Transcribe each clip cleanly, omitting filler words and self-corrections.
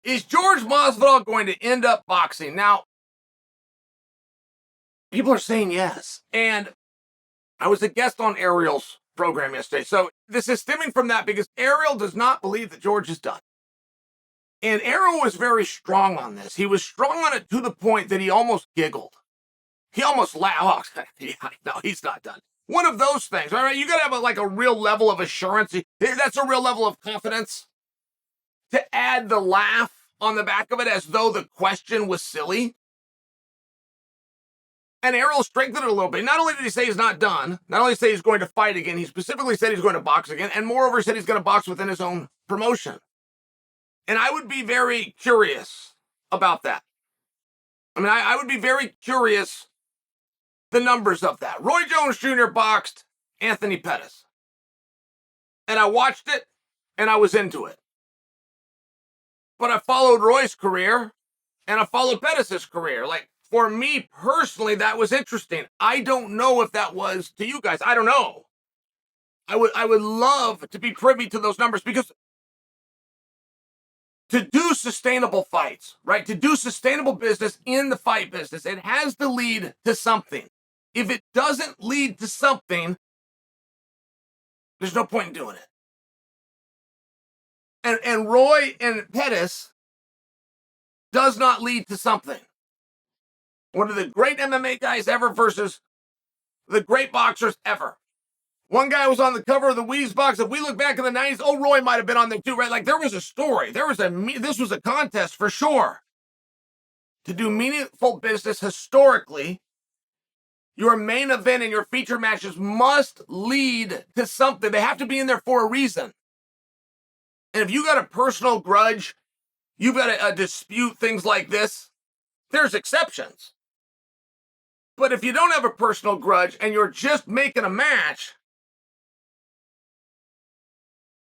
Is George Masvidal going to end up boxing? Now, people are saying yes. And I was a guest on Ariel's program yesterday. So this is stemming from that because Ariel does not believe that George is done. And Ariel was very strong on this. He was strong on it to the point that he almost giggled. He almost laughed. Oh, yeah, no, he's not done. One of those things, all right? You got to have a real level of assurance. That's a real level of confidence. To add the laugh on the back of it as though the question was silly. And Ariel strengthened it a little bit. Not only did he say he's not done, not only say he's going to fight again, he specifically said he's going to box again, and moreover said he's going to box within his own promotion. And I would be very curious about that. I mean, I would be very curious the numbers of that. Roy Jones Jr. boxed Anthony Pettis. And I watched it, and I was into it. But I followed Roy's career, and I followed Pettis' career. Like, for me personally, that was interesting. I don't know if that was to you guys. I don't know. I would love to be privy to those numbers because to do sustainable fights, right? To do sustainable business in the fight business, it has to lead to something. If it doesn't lead to something, there's no point in doing it. And Roy and Pettis does not lead to something. One of the great MMA guys ever versus the great boxers ever. One guy was on the cover of the Wheeze box. If we look back in the 90s, oh, Roy might have been on there too, right? Like there was a story. This was a contest for sure. To do meaningful business historically, your main event and your feature matches must lead to something. They have to be in there for a reason. And if you got a personal grudge, you've got to dispute things like this, there's exceptions. But if you don't have a personal grudge and you're just making a match,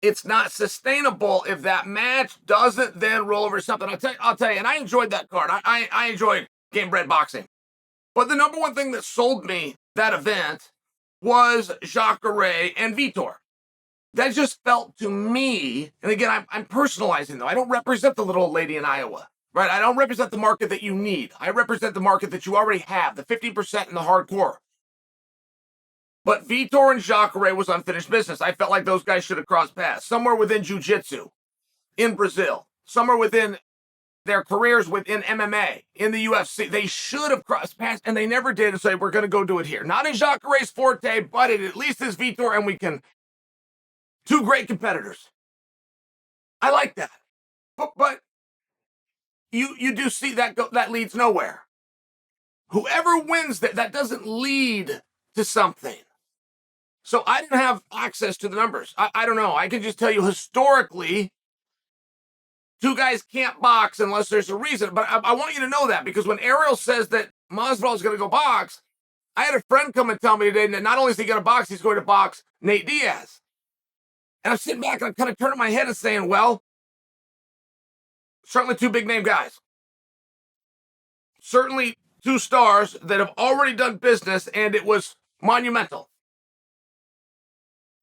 it's not sustainable if that match doesn't then roll over something. I'll tell you, and I enjoyed that card. I enjoyed Game Bred Boxing. But the number one thing that sold me that event was Jacare and Vitor. That just felt to me, and again, I'm personalizing though. I don't represent the little old lady in Iowa, right? I don't represent the market that you need. I represent the market that you already have, the 50% in the hardcore. But Vitor and Jacare was unfinished business. I felt like those guys should have crossed paths. Somewhere within jiu-jitsu, in Brazil, somewhere within their careers within MMA, in the UFC. They should have crossed paths, and they never did, and so we're going to go do it here. Not in Jacare's forte, but it at least is Vitor, and we can... Two great competitors. I like that. But you do see that leads nowhere. Whoever wins that doesn't lead to something. So I didn't have access to the numbers. I don't know. I can just tell you historically, two guys can't box unless there's a reason. But I want you to know that because when Ariel says that Masvidal is going to go box, I had a friend come and tell me today that not only is he going to box, he's going to box Nate Diaz. And I'm sitting back and I'm kind of turning my head and saying, well, certainly two big name guys. Certainly two stars that have already done business and it was monumental.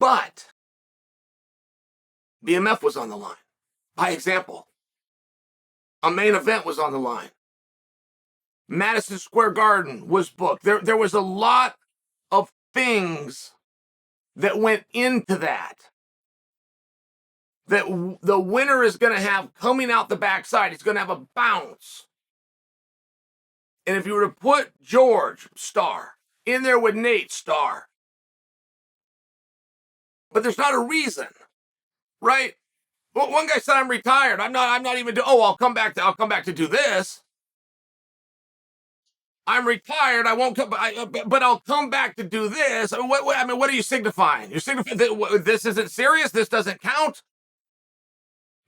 But BMF was on the line. By example, a main event was on the line. Madison Square Garden was booked. There was a lot of things that went into that. That the winner is going to have coming out the backside. He's going to have a bounce. And if you were to put George, star, in there with Nate, star, but there's not a reason, right? Well, one guy said, I'm retired. I'm not even, I'll come back to do this. I'm retired. I won't come, but I'll come back to do this. What are you signifying? You're signifying that this isn't serious. This doesn't count.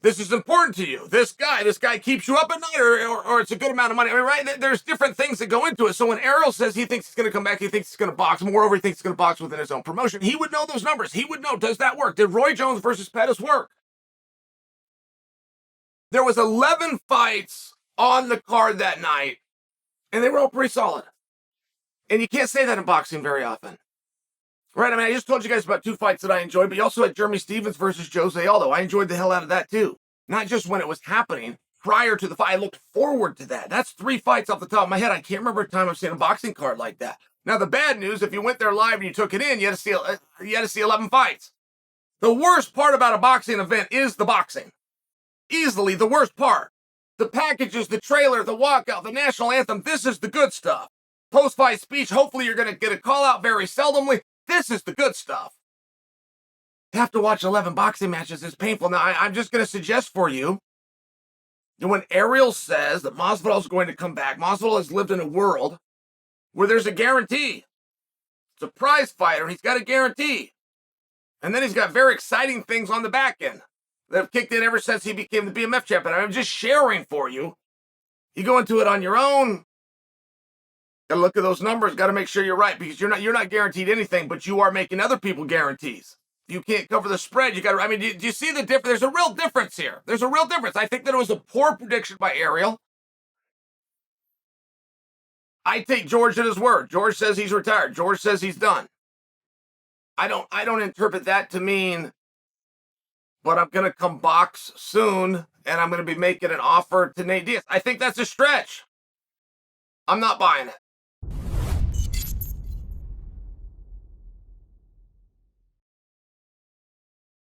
This is important to you. This guy keeps you up at night, or it's a good amount of money. I mean, right? There's different things that go into it. So when Ariel says he thinks he's going to come back, he thinks he's going to box. Moreover, he thinks he's going to box within his own promotion. He would know those numbers. He would know, does that work? Did Roy Jones versus Pettis work? There was 11 fights on the card that night, and they were all pretty solid. And you can't say that in boxing very often. Right, I mean, I just told you guys about two fights that I enjoyed, but you also had Jeremy Stephens versus Jose Aldo. I enjoyed the hell out of that too. Not just when it was happening, prior to the fight. I looked forward to that. That's 3 fights off the top of my head. I can't remember a time I've seen a boxing card like that. Now, the bad news, if you went there live and you took it in, you had to see 11 fights. The worst part about a boxing event is the boxing. Easily the worst part. The packages, the trailer, the walkout, the national anthem, this is the good stuff. Post-fight speech, hopefully you're going to get a call out very seldomly. This is the good stuff. To have to watch 11 boxing matches is painful. Now, I'm just going to suggest for you, when Ariel says that Masvidal is going to come back, Masvidal has lived in a world where there's a guarantee. It's a prize fighter. He's got a guarantee. And then he's got very exciting things on the back end that have kicked in ever since he became the BMF champion. I'm just sharing for you. You go into it on your own. Got to look at those numbers. Got to make sure you're right, because you're not guaranteed anything, but you are making other people guarantees. You can't cover the spread. You got to. I mean, do you see the difference? There's a real difference here. There's a real difference. I think that it was a poor prediction by Ariel. I take George at his word. George says he's retired. George says he's done. I don't interpret that to mean, but I'm going to come box soon and I'm going to be making an offer to Nate Diaz. I think that's a stretch. I'm not buying it.